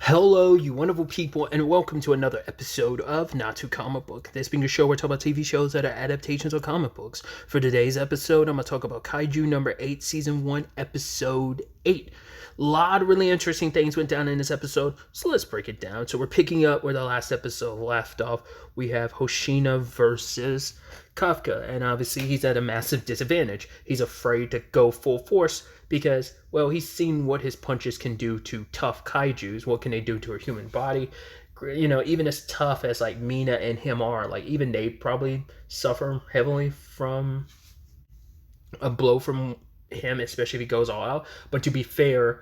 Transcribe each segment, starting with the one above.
Hello, you wonderful people, and welcome to another episode of Not Too Comic Book. This being a show where I talk about TV shows that are adaptations of comic books. For today's episode, I'm going to talk about Kaiju number 8, Season 1, Episode 8. A lot of really interesting things went down in this episode, so let's break it down. So we're picking up where the last episode left off. We have Hoshina versus Kafka, and obviously he's at a massive disadvantage. He's afraid to go full force because, well, he's seen what his punches can do to tough kaijus. What can they do to a human body? You know, even as tough as like Mina and him are, like even they probably suffer heavily from a blow from him, especially if he goes all out. But to be fair,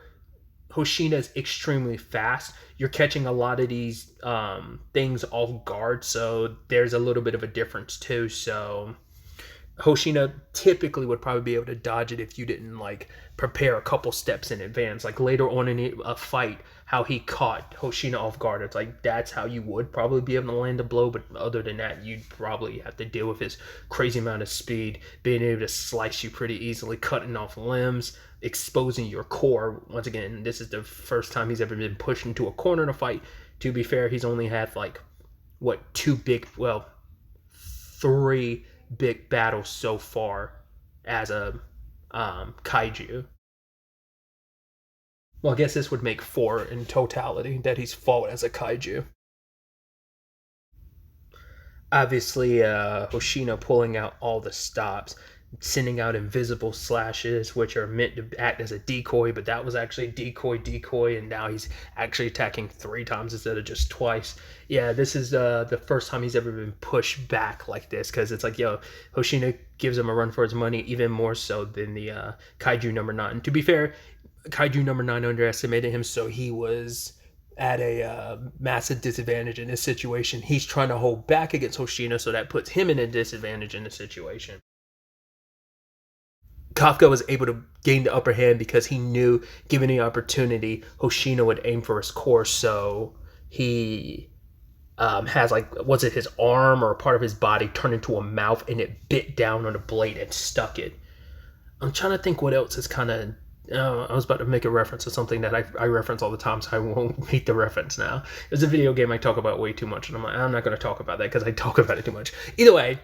Hoshina is extremely fast. You're catching a lot of these things off guard, so there's a little bit of a difference too. So Hoshina typically would probably be able to dodge it if you didn't like prepare a couple steps in advance. Like later on in a fight, how he caught Hoshina off guard, it's like that's how you would probably be able to land a blow. But other than that, you'd probably have to deal with his crazy amount of speed, being able to slice you pretty easily, cutting off limbs, exposing your core. Once again, this is the first time he's ever been pushed into a corner in a fight. To be fair, he's only had like three big battles so far as a kaiju. Well, I guess this would make 4 in totality that he's fought as a kaiju. Obviously, Hoshina pulling out all the stops, sending out invisible slashes, which are meant to act as a decoy, but that was actually decoy, and now he's actually attacking 3 times instead of just twice. Yeah, this is the first time he's ever been pushed back like this, because it's like, yo, Hoshina gives him a run for his money, even more so than the Kaiju number 9. To be fair, Kaiju number 9 underestimated him, so he was at a massive disadvantage in this situation. He's trying to hold back against Hoshina, so that puts him in a disadvantage in the situation. Kafka was able to gain the upper hand because he knew, given the opportunity, Hoshina would aim for his core. So he has his arm or part of his body turned into a mouth, and it bit down on the blade and stuck it. I'm trying to think what else is kind of. I was about to make a reference to something that I reference all the time, so I won't make the reference now. It's a video game I talk about way too much, and I'm not going to talk about that because I talk about it too much. Either way,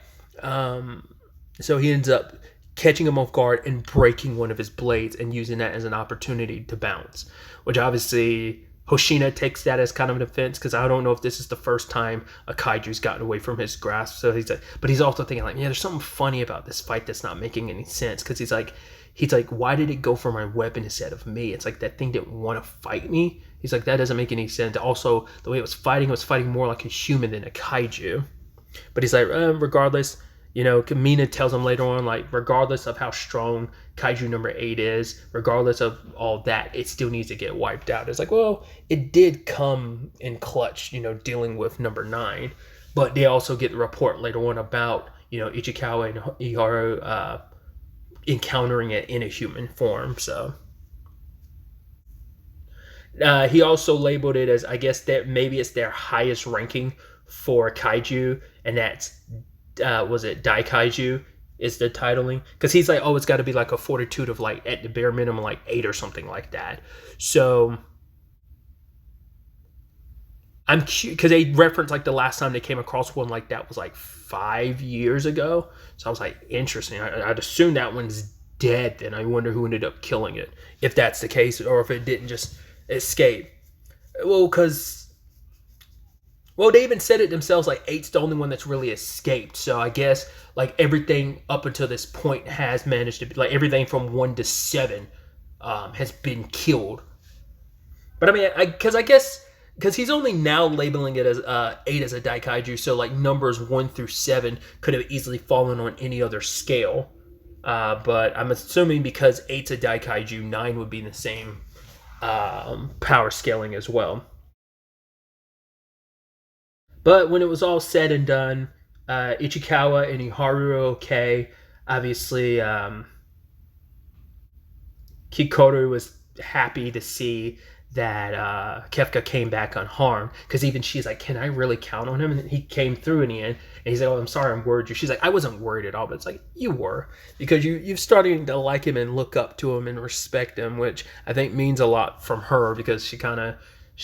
so he ends up catching him off guard and breaking one of his blades and using that as an opportunity to bounce, which obviously Hoshina takes that as kind of an offense, because I don't know if this is the first time a kaiju's gotten away from his grasp. So but he's also thinking like, yeah, there's something funny about this fight that's not making any sense, because he's like, why did it go for my weapon instead of me? It's like that thing didn't want to fight me. He's like, that doesn't make any sense. Also, the way it was fighting more like a human than a kaiju. But he's like, regardless, you know, Mina tells him later on, like, regardless of how strong Kaiju number 8 is, regardless of all that, it still needs to get wiped out. It's like, well, it did come in clutch, you know, dealing with number 9. But they also get the report later on about, you know, Ichikawa and Iharu encountering it in a human form. So he also labeled it as, I guess, that maybe it's their highest ranking for Kaiju, and that's was it Daikaiju is the titling, because he's like, oh, it's got to be like a fortitude of like at the bare minimum like 8 or something like that. So I'm curious, because they referenced like the last time they came across one like that was like 5 years ago. So I was like, interesting. I'd assume that one's dead. Then I wonder who ended up killing it, if that's the case, or if it didn't just escape. Well, they even said it themselves, like 8's the only one that's really escaped. So I guess like everything up until this point has managed to be, like everything from 1 to 7 has been killed. But I mean, because he's only now labeling it as 8 as a Daikaiju, so like numbers 1 through 7 could have easily fallen on any other scale. But I'm assuming because 8's a Daikaiju, 9 would be the same power scaling as well. But when it was all said and done, Ichikawa and Iharu are okay. Obviously, Kikoru was happy to see that Kefka came back unharmed, because even she's like, can I really count on him? And he came through in the end, and he's like, oh, I'm sorry, I'm worried. She's like, I wasn't worried at all. But it's like, you were, because you've starting to like him and look up to him and respect him, which I think means a lot from her, because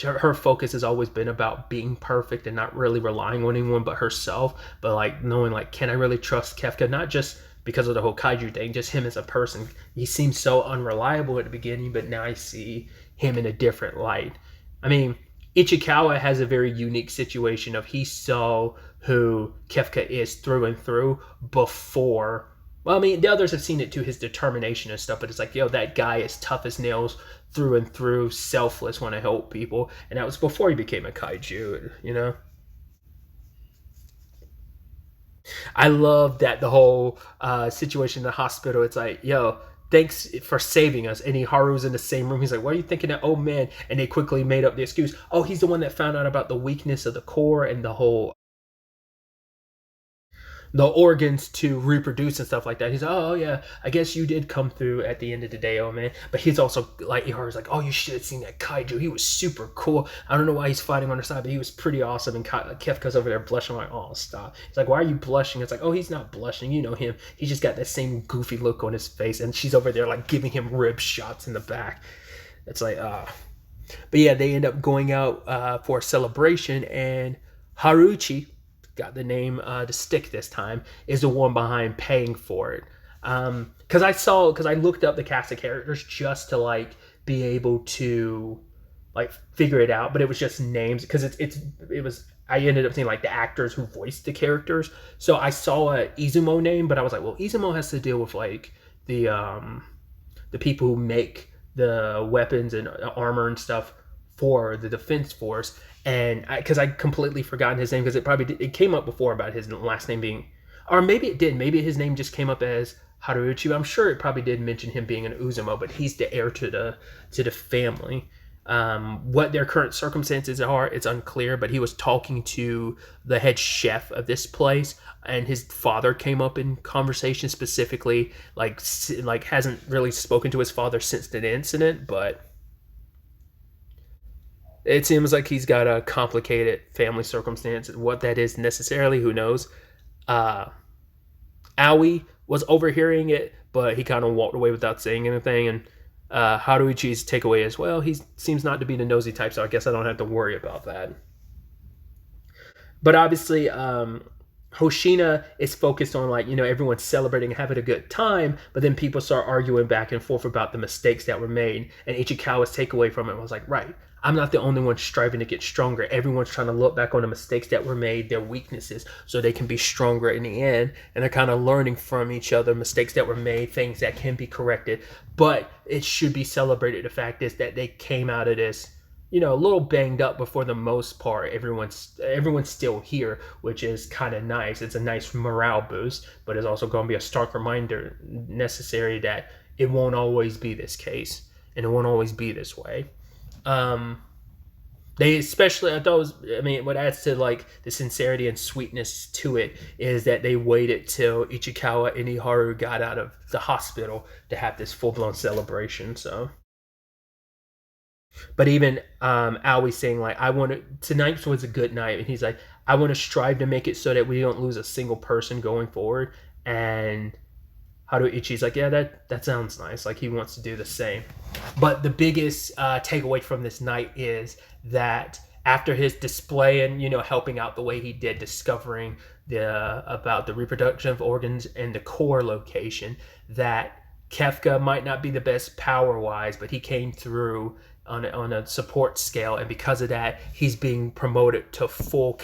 her focus has always been about being perfect and not really relying on anyone but herself. But like knowing like, can I really trust Kefka? Not just because of the whole kaiju thing, just him as a person. He seemed so unreliable at the beginning, but now I see him in a different light. I mean, Ichikawa has a very unique situation of he saw who Kefka is through and through before. Well, I mean, the others have seen it too, his determination and stuff, but it's like, yo, that guy is tough as nails through and through, selfless, want to help people. And that was before he became a kaiju, you know? I love that the whole situation in the hospital, it's like, yo, thanks for saving us. And Haru's in the same room. He's like, what are you thinking of? Oh, man. And they quickly made up the excuse. Oh, he's the one that found out about the weakness of the core and the organs to reproduce and stuff like that. He's like, oh yeah, I guess you did come through at the end of the day, oh man. But he's also like, Iharu's like, oh, you should have seen that kaiju. He was super cool. I don't know why he's fighting on the side, but he was pretty awesome. And Kefka's over there blushing. I'm like, oh, stop. He's like, why are you blushing? It's like, oh, he's not blushing. You know him. He just got that same goofy look on his face. And she's over there like giving him rib shots in the back. It's like, But yeah, they end up going out for a celebration, and Haruichi, got the name to stick this time, is the one behind paying for it. Because I looked up the cast of characters just to like be able to like figure it out, but it was just names because it was I ended up seeing like the actors who voiced the characters. So I saw a Izumo name, but I was like, well, Izumo has to deal with like the people who make the weapons and armor and stuff for the defense force. And because I completely forgotten his name, because it came up before about his last name being, or maybe it did, maybe his name just came up as Haruichi. I'm sure it probably did mention him being an Uzumo, but he's the heir to the family. What their current circumstances are, it's unclear, but he was talking to the head chef of this place, and his father came up in conversation specifically, like hasn't really spoken to his father since the incident, but it seems like he's got a complicated family circumstance. What that is necessarily, who knows? Uh, Aoi was overhearing it, but he kind of walked away without saying anything. And Haruichi's takeaway is, well, he seems not to be the nosy type, so I guess I don't have to worry about that. But obviously, Hoshina is focused on like, everyone's celebrating and having a good time, but then people start arguing back and forth about the mistakes that were made. And Ichikawa's takeaway from it was like, right, I'm not the only one striving to get stronger. Everyone's trying to look back on the mistakes that were made, their weaknesses, so they can be stronger in the end. And they're kind of learning from each other, mistakes that were made, things that can be corrected. But it should be celebrated. The fact is that they came out of this, a little banged up, but for the most part, everyone's still here, which is kind of nice. It's a nice morale boost, but it's also going to be a stark reminder necessary that it won't always be this case, and it won't always be this way. They especially, I thought what adds to like the sincerity and sweetness to it is that they waited till Ichikawa and Iharu got out of the hospital to have this full blown celebration. So. But even Aoi saying like, I want to, tonight was a good night, and he's like, I want to strive to make it so that we don't lose a single person going forward. And Haruichi's like, yeah, that sounds nice. Like he wants to do the same. But the biggest takeaway from this night is that after his display and helping out the way he did, discovering about the reproduction of organs and the core location, that Kefka might not be the best power wise, but he came through on a support scale, and because of that, he's being promoted to full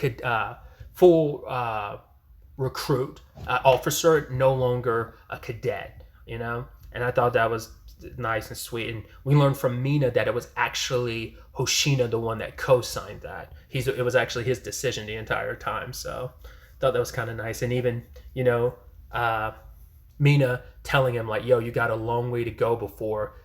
recruit officer, no longer a cadet. And I thought that was nice and sweet. And we learned from Mina that it was actually Hoshina the one that co-signed that. It was actually his decision the entire time. So I thought that was kind of nice. And even Mina telling him like, yo, you got a long way to go before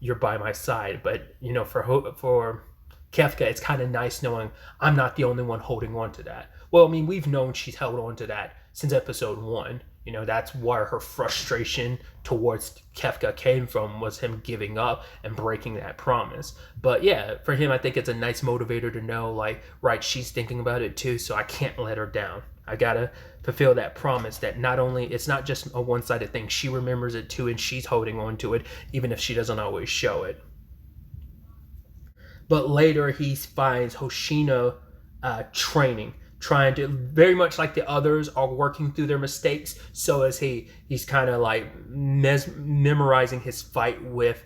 you're by my side. But for Kefka, it's kind of nice knowing I'm not the only one holding on to that. Well, I mean, we've known she's held on to that since episode 1. That's where her frustration towards Kefka came from, was him giving up and breaking that promise. But yeah, for him, I think it's a nice motivator to know, like, right, she's thinking about it too, so I can't let her down. I gotta fulfill that promise that it's not just a one-sided thing. She remembers it too, and she's holding on to it, even if she doesn't always show it. But later he finds Hoshina training, trying to, very much like the others, are working through their mistakes. So as he's kind of like memorizing his fight with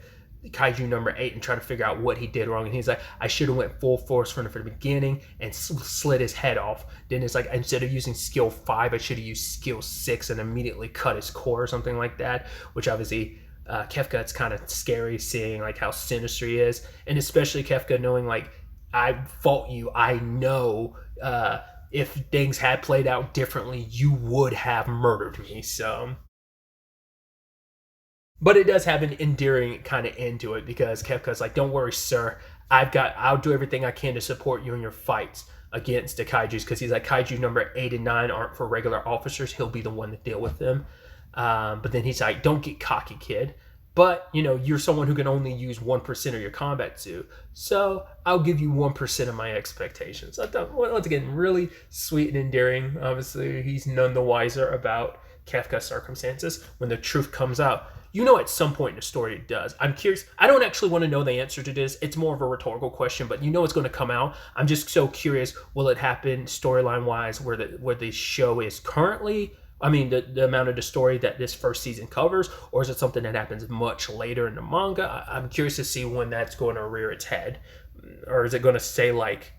Kaiju number 8 and trying to figure out what he did wrong. And he's like, I should have went full force from the beginning and slid his head off. Then it's like, instead of using skill 5, I should have used skill 6 and immediately cut his core or something like that, which obviously Kefka, it's kind of scary seeing like how sinister he is, and especially Kefka knowing like, I fought you, I know if things had played out differently, you would have murdered me. So, but it does have an endearing kind of end to it, because Kefka's like, don't worry, sir, I'll do everything I can to support you in your fights against the Kaijus, because he's like, Kaiju number 8 and 9 aren't for regular officers, he'll be the one to deal with them. But then he's like, don't get cocky, kid. But, you know, you're someone who can only use 1% of your combat suit, so I'll give you 1% of my expectations. I thought, well, once again, really sweet and endearing. Obviously, he's none the wiser about Kefka's circumstances. When the truth comes out, you know, at some point in the story it does. I'm curious. I don't actually want to know the answer to this. It's more of a rhetorical question, but you know it's going to come out. I'm just so curious, will it happen storyline-wise where the show is currently... I mean, the amount of the story that this first season covers, or is it something that happens much later in the manga? I'm curious to see when that's going to rear its head. Or is it going to say, like...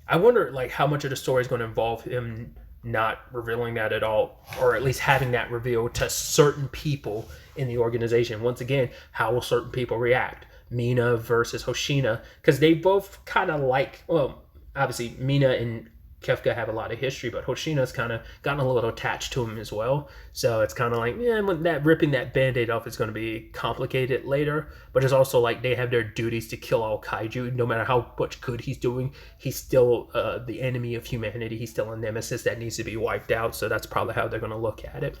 I wonder, like, how much of the story is going to involve him not revealing that at all, or at least having that revealed to certain people in the organization. Once again, how will certain people react? Mina versus Hoshina, because they both kind of like... Well, obviously, Mina and Kefka have a lot of history, but Hoshina's kind of gotten a little attached to him as well. So it's kind of like, yeah, when that ripping that band-aid off is going to be complicated later. But it's also like they have their duties to kill all Kaiju. No matter how much good he's doing, he's still the enemy of humanity. He's still a nemesis that needs to be wiped out. So that's probably how they're going to look at it.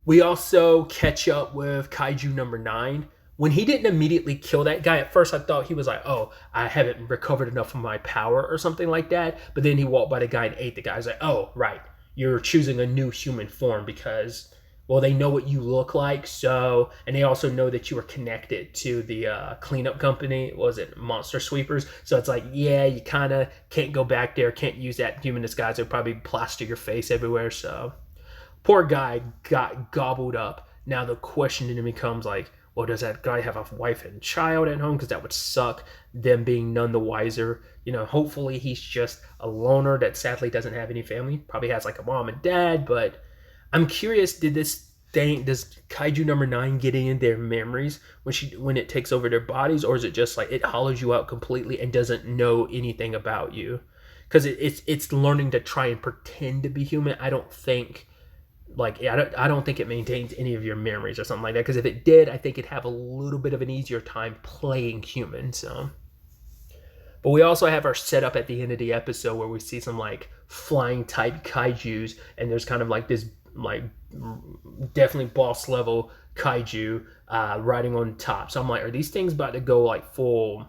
We also catch up with Kaiju number 9. When he didn't immediately kill that guy, at first I thought he was like, oh, I haven't recovered enough of my power or something like that. But then he walked by the guy and ate the guy. I was like, oh, right. You're choosing a new human form because, well, they know what you look like. So, and they also know that you were connected to the cleanup company. Was it Monster Sweepers? So it's like, yeah, you kind of can't go back there. Can't use that human disguise. They'll probably plaster your face everywhere. So poor guy got gobbled up. Now the question then becomes like, well, does that guy have a wife and child at home? Because that would suck, them being none the wiser. You know, hopefully he's just a loner that sadly doesn't have any family. Probably has like a mom and dad, but I'm curious, does Kaiju number 9 get in their memories when it takes over their bodies? Or is it just like it hollows you out completely and doesn't know anything about you? Because it's learning to try and pretend to be human. I don't think... Like, I don't think it maintains any of your memories or something like that. Because if it did, I think it'd have a little bit of an easier time playing human. So, but we also have our setup at the end of the episode where we see some like flying type kaijus, and there's kind of like this like definitely boss level kaiju riding on top. So I'm like, are these things about to go like full?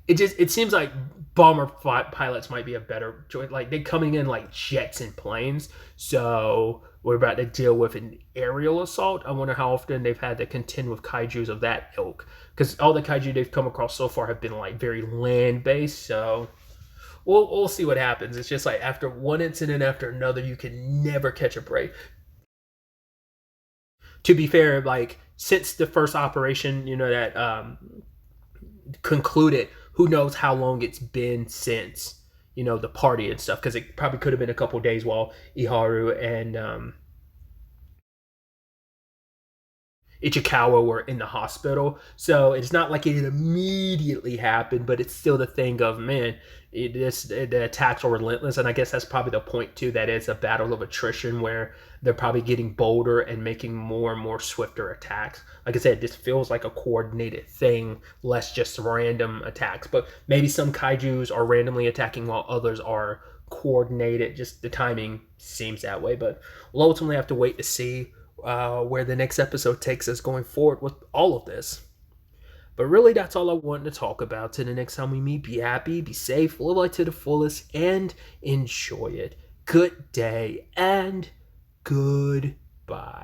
It seems like bomber pilots might be a better choice. Like they're coming in like jets and planes, so we're about to deal with an aerial assault. I wonder how often they've had to contend with kaijus of that ilk, because all the kaiju they've come across so far have been like very land based. So we'll see what happens. It's just like after one incident after another, you can never catch a break. To be fair, like since the first operation, you know, that concluded, who knows how long it's been since, you know, the party and stuff, because it probably could have been a couple days while Iharu and Ichikawa were in the hospital. So it's not like it immediately happened, but it's still the thing of, man, the attacks are relentless. And I guess that's probably the point too, that it's a battle of attrition where they're probably getting bolder and making more and more swifter attacks. Like I said, this feels like a coordinated thing, less just random attacks. But maybe some kaijus are randomly attacking while others are coordinated. Just the timing seems that way. But we'll ultimately have to wait to see where the next episode takes us going forward with all of this. But really, that's all I wanted to talk about. Till the next time we meet, be happy, be safe, live life to the fullest, and enjoy it. Good day and goodbye.